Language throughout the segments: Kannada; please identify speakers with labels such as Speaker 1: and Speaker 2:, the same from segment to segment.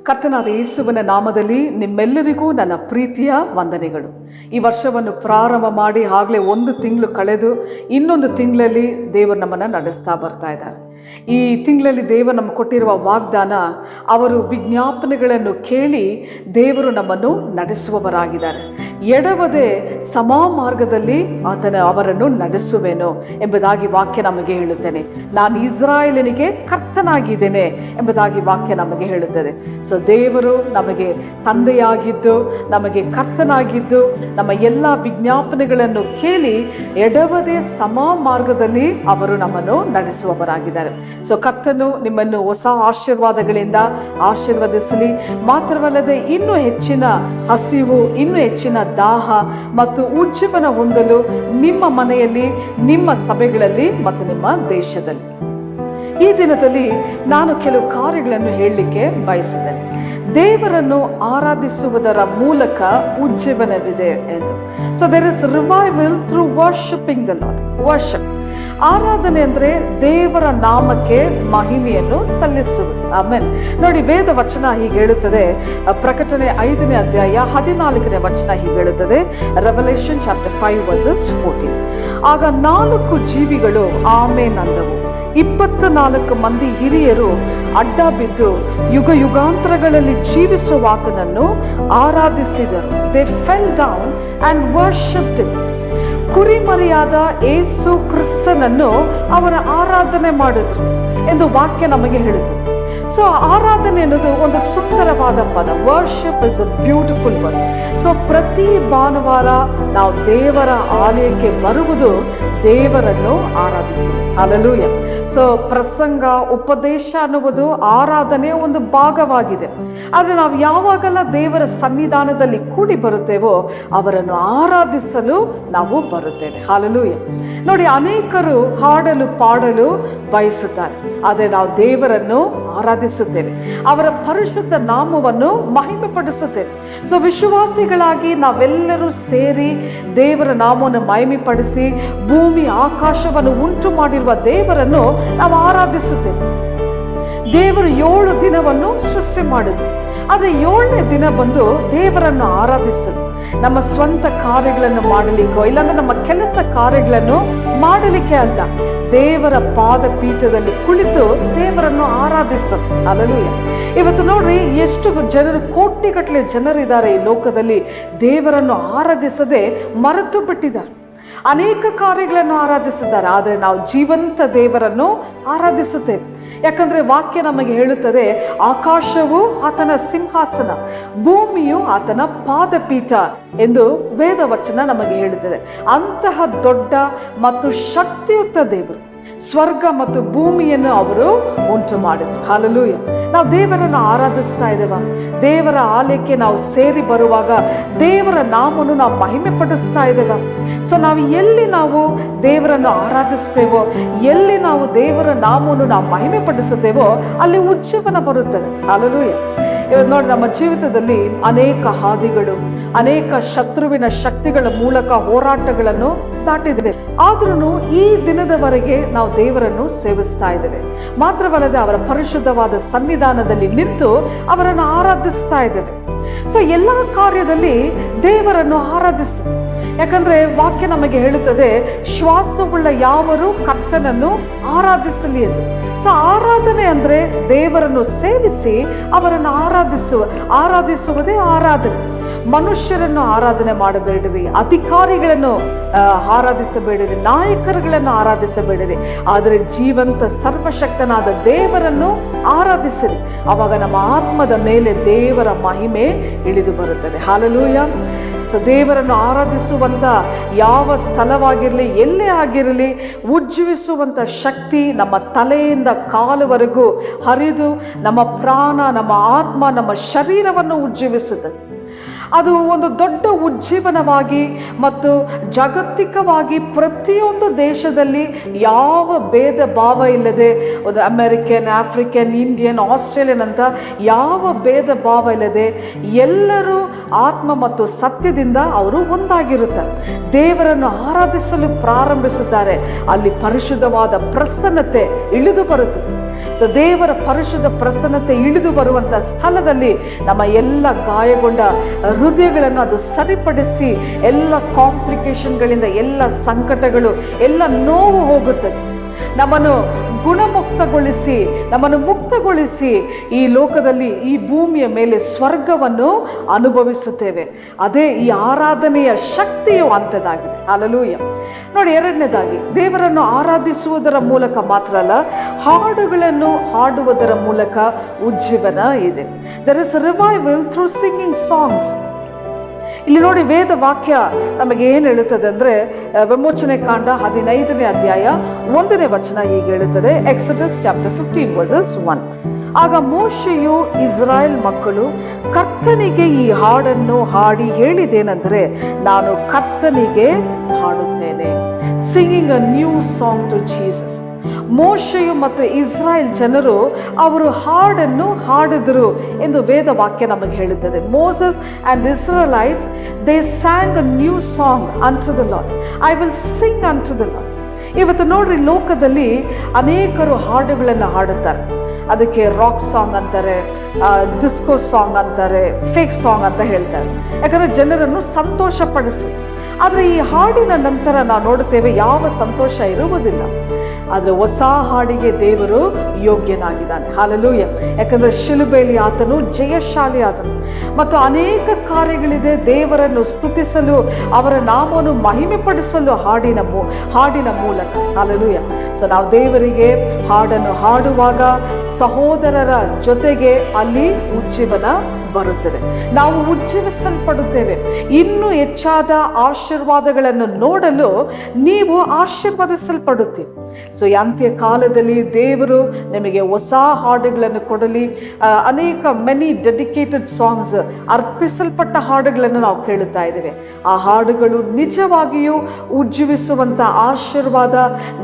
Speaker 1: ಕರ್ತನಾದ ಯೇಸುವಿನ ನಾಮದಲ್ಲಿ ನಿಮ್ಮೆಲ್ಲರಿಗೂ ನನ್ನ ಪ್ರೀತಿಯ ವಂದನೆಗಳು. ಈ ವರ್ಷವನ್ನು ಪ್ರಾರಂಭ ಮಾಡಿ ಆಗಲೇ 1 ತಿಂಗಳು ಕಳೆದು ಇನ್ನೊಂದು ತಿಂಗಳಲ್ಲಿ ದೇವರು ನಮ್ಮನ್ನು ನಡೆಸ್ತಾ ಬರ್ತಾ ಇದ್ದಾರೆ. ಈ ತಿಂಗಳಲ್ಲಿ ದೇವರು ನಮಗೆ ಕೊಟ್ಟಿರುವ ವಾಗ್ದಾನ, ಅವರು ವಿಜ್ಞಾಪನೆಗಳನ್ನು ಕೇಳಿ ದೇವರು ನಮ್ಮನ್ನು ನಡೆಸುವವರಾಗಿದ್ದಾರೆ. ಎಡವದೆ ಸಮಾ ಮಾರ್ಗದಲ್ಲಿ ಅವರನ್ನು ನಡೆಸುವೆನು ಎಂಬುದಾಗಿ ವಾಕ್ಯ ನಮಗೆ ಹೇಳುತ್ತೇನೆ. ನಾನು ಇಸ್ರಾಯೇಲಿನಿಗೆ ಕರ್ತನಾಗಿದ್ದೇನೆ ಎಂಬುದಾಗಿ ವಾಕ್ಯ ನಮಗೆ ಹೇಳುತ್ತದೆ. ಸೊ ದೇವರು ನಮಗೆ ತಂದೆಯಾಗಿದ್ದು, ನಮಗೆ ಕರ್ತನಾಗಿದ್ದು, ನಮ್ಮ ಎಲ್ಲ ವಿಜ್ಞಾಪನೆಗಳನ್ನು ಕೇಳಿ ಎಡವದೆ ಸಮಾ ಮಾರ್ಗದಲ್ಲಿ ಅವರು ನಮ್ಮನ್ನು ನಡೆಸುವವರಾಗಿದ್ದಾರೆ. ಸೊ ಕರ್ತನು ನಿಮ್ಮನ್ನು ಹೊಸ ಆಶೀರ್ವಾದಗಳಿಂದ ಆಶೀರ್ವದಿಸಲಿ. ಮಾತ್ರವಲ್ಲದೆ ಇನ್ನೂ ಹೆಚ್ಚಿನ ಹಸಿವು, ಇನ್ನೂ ಹೆಚ್ಚಿನ ದಾಹ ಮತ್ತು ಉಜ್ಜೀವನ ಹೊಂದಲು ನಿಮ್ಮ ಮನೆಯಲ್ಲಿ, ನಿಮ್ಮ ಸಭೆಗಳಲ್ಲಿ ಮತ್ತು ನಿಮ್ಮ ದೇಶದಲ್ಲಿ. ಈ ದಿನದಲ್ಲಿ ನಾನು ಕೆಲವು ಕಾರ್ಯಗಳನ್ನು ಹೇಳಲಿಕ್ಕೆ ಬಯಸಿದ್ದೇನೆ. ದೇವರನ್ನು ಆರಾಧಿಸುವುದರ ಮೂಲಕ ಉಜ್ಜೀವನವಿದೆ ಎಂದು. So there is revival through worshipping the lord. Worship, ಆರಾಧನೆ ಅಂದರೆ ದೇವರ ನಾಮಕ್ಕೆ ಮಹಿಮೆಯನ್ನು ಸಲ್ಲಿಸುವುದು. ಆಮೆನ್. ನೋಡಿ, ವೇದ ವಚನ ಹೀಗೆ ಹೇಳುತ್ತದೆ. ಪ್ರಕಟಣೆ 5ನೇ ಅಧ್ಯಾಯ 14ನೇ ವಚನ ಹೀಗೆ ಹೇಳುತ್ತದೆ. Revelation chapter 5 versus 14. ಆಗ 4 ಜೀವಿಗಳು ಆಮೆನ್ ಅಂದವು. 24 ಮಂದಿ ಹಿರಿಯರು ಅಡ್ಡ ಬಿದ್ದು ಯುಗ ಯುಗಾಂತರಗಳಲ್ಲಿ ಜೀವಿಸುವ ಆತನನ್ನು ಆರಾಧಿಸಿದರು. They fell down and worshipped him. ಕುರಿಮರಿಯಾದ ಯೇಸು ಕ್ರಿಸ್ತನನ್ನು ಅವರ ಆರಾಧನೆ ಮಾಡಿದ್ರು ಎಂದು ವಾಕ್ಯ ನಮಗೆ ಹೇಳುತ್ತದೆ. ಸೊ ಆರಾಧನೆ ಅನ್ನೋದು ಒಂದು ಸುಂದರವಾದ ಪದ. Worship is a beautiful word. So ಪ್ರತಿ ಭಾನುವಾರ ನಾವು ದೇವರ ಆಲಯಕ್ಕೆ ಬರುವುದು ದೇವರನ್ನು ಆರಾಧಿಸುವುದು. ಹಲ್ಲೆಲೂಯಾ. ಸೊ ಪ್ರಸಂಗ, ಉಪದೇಶ ಅನ್ನುವುದು ಆರಾಧನೆಯ ಒಂದು ಭಾಗವಾಗಿದೆ. ಆದರೆ ನಾವು ಯಾವಾಗೆಲ್ಲ ದೇವರ ಸನ್ನಿಧಾನದಲ್ಲಿ ಕೂಡಿ ಬರುತ್ತೇವೋ ಅವರನ್ನು ಆರಾಧಿಸಲು ನಾವು ಬರುತ್ತೇವೆ. ಹಲ್ಲೆಲೂಯಾ. ನೋಡಿ, ಅನೇಕರು ಹಾಡಲು ಪಾಡಲು ಬಯಸುತ್ತಾರೆ, ಆದರೆ ನಾವು ದೇವರನ್ನು ಆರಾಧಿಸುತ್ತೇವೆ, ಅವರ ಪರಿಶುದ್ಧ ನಾಮವನ್ನು ಮಹಿಮೆ ಪಡಿಸುತ್ತೇವೆ. ಸೊ ವಿಶ್ವಾಸಿಗಳಾಗಿ ನಾವೆಲ್ಲರೂ ಸೇರಿ ದೇವರ ನಾಮವನ್ನು ಮಹಿಮೆ ಪಡಿಸಿ ಭೂಮಿ ಆಕಾಶವನ್ನು ಉಂಟು ಮಾಡಿರುವ ದೇವರನ್ನು ನಾವು ಆರಾಧಿಸುತ್ತೇವೆ. ದೇವರು 7 ದಿನವನ್ನು ಸೃಷ್ಟಿ ಮಾಡಿದ್ರು, ಆದರೆ 7ನೇ ದಿನ ಬಂದು ದೇವರನ್ನು ಆರಾಧಿಸಲು, ನಮ್ಮ ಸ್ವಂತ ಕಾರ್ಯಗಳನ್ನು ಮಾಡಲಿಕ್ಕೋ ಇಲ್ಲಾಂದ್ರೆ ನಮ್ಮ ಕೆಲಸ ಕಾರ್ಯಗಳನ್ನು ಮಾಡಲಿಕ್ಕೆ ಅಲ್ಲ, ದೇವರ ಪಾದ ಪೀಠದಲ್ಲಿ ಕುಳಿತು ದೇವರನ್ನು ಆರಾಧಿಸೋದು. ಹಲ್ಲೆಲೂಯಾ. ಇವತ್ತು ನೋಡ್ರಿ, ಎಷ್ಟು ಜನರು, ಕೋಟಿಗಟ್ಟಲೆ ಜನರಿದ್ದಾರೆ ಈ ಲೋಕದಲ್ಲಿ ದೇವರನ್ನು ಆರಾಧಿಸದೆ ಮರೆತು ಬಿಟ್ಟಿದ್ದಾರೆ. ಅನೇಕ ಕಾರ್ಯಗಳನ್ನು ಆರಾಧಿಸಿದ್ದಾರೆ, ಆದರೆ ನಾವು ಜೀವಂತ ದೇವರನ್ನು ಆರಾಧಿಸುತ್ತೇವೆ. ಯಾಕಂದ್ರೆ ವಾಕ್ಯ ನಮಗೆ ಹೇಳುತ್ತದೆ, ಆಕಾಶವು ಆತನ ಸಿಂಹಾಸನ, ಭೂಮಿಯು ಆತನ ಪಾದಪೀಠ ಎಂದು ವೇದ ವಚನ ನಮಗೆ ಹೇಳುತ್ತದೆ. ಅಂತಹ ದೊಡ್ಡ ಮತ್ತು ಶಕ್ತಿಯುತ ದೇವರು ಸ್ವರ್ಗ ಮತ್ತು ಭೂಮಿಯನ್ನು ಅವರು ಉಂಟು ಮಾಡಿದರು. ಹಲ್ಲೆಲೂಯಾ. ನಾವು ದೇವರನ್ನು ಆರಾಧಿಸ್ತಾ ಇದ್ದೇವೆ. ದೇವರ ಆಲಯಕ್ಕೆ ನಾವು ಸೇರಿ ಬರುವಾಗ ದೇವರ ನಾಮವನ್ನು ನಾವು ಮಹಿಮೆ ಪಡಿಸ್ತಾ ಇದ್ದೇವೆ. ಸೊ ನಾವು ಎಲ್ಲಿ ನಾವು ದೇವರನ್ನು ಆರಾಧಿಸ್ತೇವೋ, ಎಲ್ಲಿ ನಾವು ದೇವರ ನಾಮವನ್ನು ನಾವು ಮಹಿಮೆ ಪಡಿಸುತ್ತೇವೋ ಅಲ್ಲಿ ಉಜ್ಜೀವನ ಬರುತ್ತದೆ. ಹಲ್ಲೆಲೂಯಾ. ಇವತ್ತು ನೋಡಿ, ನಮ್ಮ ಜೀವಿತದಲ್ಲಿ ಅನೇಕ ಹಾದಿಗಳು, ಅನೇಕ ಶತ್ರುವಿನ ಶಕ್ತಿಗಳ ಮೂಲಕ ಹೋರಾಟಗಳನ್ನು ದಾಟಿದೆ. ಆದ್ರೂ ಈ ದಿನದವರೆಗೆ ನಾವು ದೇವರನ್ನು ಸೇವಿಸ್ತಾ ಇದ್ದೇವೆ. ಮಾತ್ರವಲ್ಲದೆ ಅವರ ಪರಿಶುದ್ಧವಾದ ಸನ್ನಿಧಾನದಲ್ಲಿ ನಿಂತು ಅವರನ್ನು ಆರಾಧಿಸ್ತಾ ಇದ್ದೇವೆ. ಸೊ ಎಲ್ಲ ಕಾರ್ಯದಲ್ಲಿ ದೇವರನ್ನು ಆರಾಧಿಸ್ತಾರೆ. ಯಾಕಂದ್ರೆ ವಾಕ್ಯ ನಮಗೆ ಹೇಳುತ್ತದೆ, ಶ್ವಾಸವುಳ್ಳ ಯಾವರು ಕರ್ತನನ್ನು ಆರಾಧಿಸಲಿ ಎಂದು. ಸೊ ಆರಾಧನೆ ಅಂದ್ರೆ ದೇವರನ್ನು ಸೇವಿಸಿ ಅವರನ್ನು ಆರಾಧಿಸುವುದೇ ಆರಾಧನೆ. ಮನುಷ್ಯರನ್ನು ಆರಾಧನೆ ಮಾಡಬೇಡಿರಿ, ಅಧಿಕಾರಿಗಳನ್ನು ಆರಾಧಿಸಬೇಡಿರಿ, ನಾಯಕರುಗಳನ್ನು ಆರಾಧಿಸಬೇಡಿರಿ, ಆದರೆ ಜೀವಂತ ಸರ್ವಶಕ್ತನಾದ ದೇವರನ್ನು ಆರಾಧಿಸಿರಿ. ಆವಾಗ ನಮ್ಮ ಆತ್ಮದ ಮೇಲೆ ದೇವರ ಮಹಿಮೆ ಇಳಿದು ಬರುತ್ತದೆ. ಹಲ್ಲೆಲೂಯಾ. ಸೊ ದೇವರನ್ನು ಆರಾಧಿಸುವಂಥ ಯಾವ ಸ್ಥಳವಾಗಿರಲಿ, ಎಲ್ಲೇ ಆಗಿರಲಿ, ಉಜ್ಜೀವಿಸುವಂಥ ಶಕ್ತಿ ನಮ್ಮ ತಲೆಯಿಂದ ಕಾಲುವರೆಗೂ ಹರಿದು ನಮ್ಮ ಪ್ರಾಣ, ನಮ್ಮ ಆತ್ಮ, ನಮ್ಮ ಶರೀರವನ್ನು ಉಜ್ಜೀವಿಸುತ್ತದೆ. ಅದು ಒಂದು ದೊಡ್ಡ ಉಜ್ಜೀವನವಾಗಿ ಮತ್ತು ಜಾಗತಿಕವಾಗಿ ಪ್ರತಿಯೊಂದು ದೇಶದಲ್ಲಿ ಯಾವ ಭೇದ ಭಾವ ಇಲ್ಲದೆ, ಒಂದು ಅಮೆರಿಕನ್, ಆಫ್ರಿಕನ್, ಇಂಡಿಯನ್, ಆಸ್ಟ್ರೇಲಿಯನ್ ಅಂತ ಯಾವ ಭೇದ ಭಾವ ಇಲ್ಲದೆ ಎಲ್ಲರೂ ಆತ್ಮ ಮತ್ತು ಸತ್ಯದಿಂದ ಅವರು ಒಂದಾಗಿರುತ್ತಾರೆ. ದೇವರನ್ನು ಆರಾಧಿಸಲು ಪ್ರಾರಂಭಿಸುತ್ತಾರೆ. ಅಲ್ಲಿ ಪರಿಶುದ್ಧವಾದ ಪ್ರಸನ್ನತೆ ಇಳಿದು ಬರುತ್ತದೆ. ಸೊ ದೇವರ ಪರಿಶುದ್ಧ ಪ್ರಸನ್ನತೆ ಇಳಿದು ಬರುವಂಥ ಸ್ಥಳದಲ್ಲಿ ನಮ್ಮ ಎಲ್ಲ ಗಾಯಗೊಂಡ ಹೃದಯಗಳನ್ನು ಅದು ಸರಿಪಡಿಸಿ ಎಲ್ಲ ಕಾಂಪ್ಲಿಕೇಶನ್ಗಳಿಂದ, ಎಲ್ಲ ಸಂಕಟಗಳು, ಎಲ್ಲ ನೋವು ಹೋಗುತ್ತದೆ. ನಮ್ಮನ್ನು ಗುಣಮುಕ್ತಗೊಳಿಸಿ, ನಮ್ಮನ್ನು ಮುಕ್ತಗೊಳಿಸಿ ಈ ಲೋಕದಲ್ಲಿ, ಈ ಭೂಮಿಯ ಮೇಲೆ ಸ್ವರ್ಗವನ್ನು ಅನುಭವಿಸುತ್ತೇವೆ. ಅದೇ ಈ ಆರಾಧನೆಯ ಶಕ್ತಿಯು ಅಂಥದ್ದಾಗಿದೆ. ಹಲ್ಲೆಲೂಯಾ. ನೋಡಿ, ಎರಡನೇದಾಗಿ ದೇವರನ್ನು ಆರಾಧಿಸುವುದರ ಮೂಲಕ ಮಾತ್ರ ಅಲ್ಲ, ಹಾಡುಗಳನ್ನು ಹಾಡುವುದರ ಮೂಲಕ ಉಜ್ಜೀವನ ಇದೆ. There is revival through singing songs. ಇಲ್ಲಿ ನೋಡಿ, ವೇದ ವಾಕ್ಯ ನಮಗೆ ಏನು ಹೇಳುತ್ತದೆ ಅಂದರೆ, ವಿಮೋಚನೆ ಕಾಂಡ 15ನೇ ಅಧ್ಯಾಯ 1ನೇ ವಚನ ಹೀಗೆ ಹೇಳುತ್ತದೆ. Exodus chapter 15 versus 1. ಆಗ ಮೋಶೆಯು ಇಸ್ರಾಯೇಲ್ ಮಕ್ಕಳು ಕರ್ತನಿಗೆ ಈ ಹಾಡನ್ನು ಹಾಡಿ ಹೇಳಿದೇನೆಂದರೆ, ನಾನು ಕರ್ತನಿಗೆ ಹಾಡುತ್ತೇನೆ. Singing a new song to Jesus. ಮೋಶೆಯು ಮತ್ತು ಇಸ್ರಾಯೇಲ್ ಜನರು ಅವರು ಹಾಡನ್ನು ಹಾಡಿದರು ಎಂದು ವೇದ ವಾಕ್ಯ ನಮಗೆ ಹೇಳುತ್ತದೆ. Moses and Israelites they sang a new song unto the Lord. I will sing unto the lord. ಇವತ್ತು ನೋಡ್ರಿ, ಲೋಕದಲ್ಲಿ ಅನೇಕರು ಹಾಡುಗಳನ್ನು ಹಾಡುತ್ತಾರೆ. ಅದಕ್ಕೆ ರಾಕ್ ಸಾಂಗ್ ಅಂತಾರೆ, ಡಿಸ್ಕೋ ಸಾಂಗ್ ಅಂತಾರೆ, ಫೇಕ್ ಸಾಂಗ್ ಅಂತ ಹೇಳ್ತಾರೆ. ಯಾಕಂದರೆ ಜನರನ್ನು ಸಂತೋಷಪಡಿಸಿ. ಆದರೆ ಈ ಹಾಡಿನ ನಂತರ ನಾವು ನೋಡುತ್ತೇವೆ, ಯಾವ ಸಂತೋಷ ಇರುವುದಿಲ್ಲ. ಆದರೆ ಹೊಸ ಹಾಡಿಗೆ ದೇವರು ಯೋಗ್ಯನಾಗಿದ್ದಾನೆ. ಹಲ್ಲೆಲೂಯಾ. ಯಾಕಂದರೆ ಶಿಲುಬೆಯಲ್ಲಿ ಆತನು ಜಯಶಾಲಿ ಆದನು ಮತ್ತು ಅನೇಕ ಕಾರ್ಯಗಳಿದೆ ದೇವರನ್ನು ಸ್ತುತಿಸಲು, ಅವರ ನಾಮವನ್ನು ಮಹಿಮೆ ಪಡಿಸಲು ಹಾಡಿನ ಮೂಲಕ. ಹಲ್ಲೆಲೂಯಾ. ಸೊ ನಾವು ದೇವರಿಗೆ ಹಾಡನ್ನು ಹಾಡುವಾಗ ಸಹೋದರರ ಜೊತೆಗೆ ಅಲ್ಲಿ ಉಜ್ಜೀವನ ಬರುತ್ತದೆ. ನಾವು ಉಜ್ಜೀವಿಸಲ್ಪಡುತ್ತೇವೆ. ಇನ್ನೂ ಹೆಚ್ಚಾದ ಆಶೀರ್ವಾದಗಳನ್ನು ನೋಡಲು ನೀವು ಆಶೀರ್ವದಿಸಲ್ಪಡುತ್ತೀರಿ. ಸೊ ಈ ಅಂತ್ಯ ಕಾಲದಲ್ಲಿ ದೇವರು ನಿಮಗೆ ಹೊಸ ಹಾಡುಗಳನ್ನು ಕೊಡಲಿ. ಅನೇಕ ಮೆನಿ ಡೆಡಿಕೇಟೆಡ್ ಸಾಂಗ್ಸ್, ಅರ್ಪಿಸಲ್ಪಟ್ಟ ಹಾಡುಗಳನ್ನು ನಾವು ಕೇಳುತ್ತಾ ಇದ್ದೇವೆ. ಆ ಹಾಡುಗಳು ನಿಜವಾಗಿಯೂ ಉಜ್ಜೀವಿಸುವಂಥ ಆಶೀರ್ವಾದ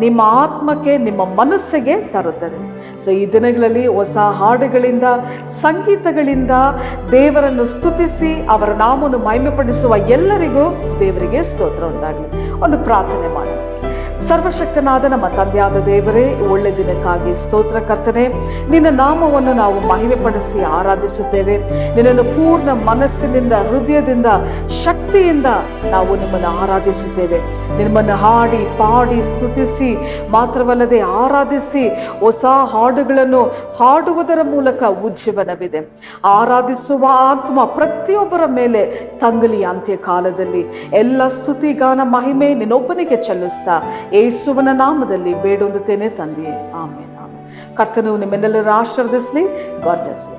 Speaker 1: ನಿಮ್ಮ ಆತ್ಮಕ್ಕೆ, ನಿಮ್ಮ ಮನಸ್ಸಿಗೆ ತರುತ್ತದೆ. ಸೊ ಈ ದಿನಗಳಲ್ಲಿ ಹೊಸ ಹಾಡುಗಳಿಂದ, ಸಂಗೀತಗಳಿಂದ ದೇವರನ್ನು ಸ್ತುತಿಸಿ ಅವರ ನಾಮವನ್ನು ಮಹಿಮೆಪಡಿಸುವ ಎಲ್ಲರಿಗೂ ದೇವರಿಗೆ ಸ್ತೋತ್ರ ಉಂಟಾಗಲಿ. ಒಂದು ಪ್ರಾರ್ಥನೆ ಮಾಡೋಣ. ಸರ್ವಶಕ್ತನಾದ ನಮ್ಮ ತಂದೆಯಾದ ದೇವರೇ, ಒಳ್ಳೆ ದಿನಕ್ಕಾಗಿ ಸ್ತೋತ್ರ ಕರ್ತನೆ. ನಿನ್ನ ನಾಮವನ್ನು ನಾವು ಮಹಿಮೆಪಡಿಸಿ ಆರಾಧಿಸುತ್ತೇವೆ. ನಿನ್ನನ್ನು ಪೂರ್ಣ ಮನಸ್ಸಿನಿಂದ, ಹೃದಯದಿಂದ, ಶಕ್ತಿಯಿಂದ ನಾವು ನಿಮ್ಮನ್ನು ಆರಾಧಿಸುತ್ತೇವೆ. ನಿಮ್ಮನ್ನು ಹಾಡಿ ಪಾಡಿ ಸ್ತುತಿಸಿ ಮಾತ್ರವಲ್ಲದೆ ಆರಾಧಿಸಿ ಹೊಸ ಹಾಡುಗಳನ್ನು ಹಾಡುವುದರ ಮೂಲಕ ಉಜ್ಜೀವನವಿದೆ. ಆರಾಧಿಸುವ ಆತ್ಮ ಪ್ರತಿಯೊಬ್ಬರ ಮೇಲೆ ತಂಗಲಿ. ಅಂತ್ಯ ಕಾಲದಲ್ಲಿ ಎಲ್ಲ ಸ್ತುತಿಗಾನ ಮಹಿಮೆ ನಿನ್ನೊಬ್ಬನಿಗೆ ಚೆಲ್ಲಿಸ್ತಾ ಯೇಸುವಿನ ನಾಮದಲ್ಲಿ ಬೇಡುತ್ತೇನೆ ತಂದೆಯೇ, ಆಮೆನ್. ಕರ್ತನು ನಿಮ್ಮೆಲ್ಲರ ಆಶೀರ್ವದಿಸಲಿ. God bless you.